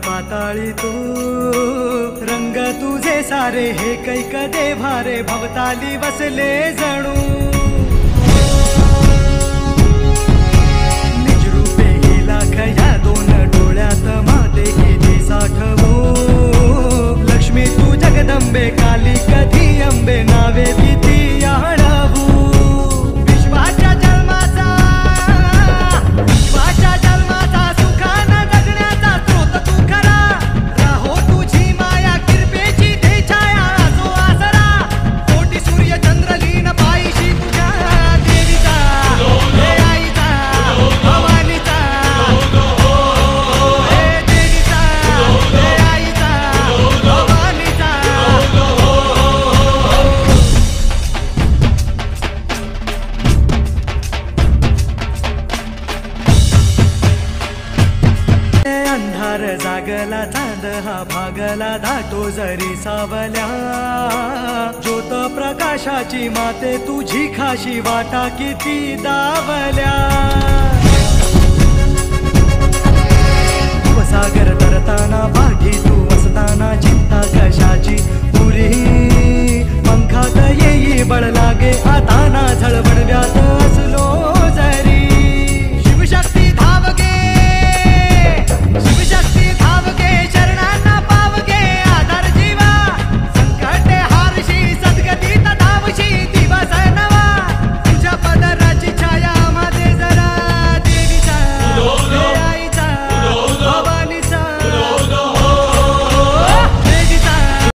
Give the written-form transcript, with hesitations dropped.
पाताळी तू रंग तुझे सारे हे कैक देभारे भवताली बसले जणू निजरूपे ही लाख या दोन डोळ्यात माते किती साठवू लक्ष्मी तू जगदंबे काली कधी अंबे नावे किती आळवू विश्वाच्या जन्माचा सुखानं जगण्याचा स्रोत तू खरा राहो तुझी माया कृपेची दे छाया असो आसरा कोटी सूर्य चंद्र लीन पायशी तुझ्या देवीचा हे आईचा भवानीचा हे देवीचा हे आईचा भवानीचा अंधार जागला चांद हा भागला धाटो जरी सावल्या ज्योत प्रकाशाची माते तुझी खाशी वाटा किती दावल्या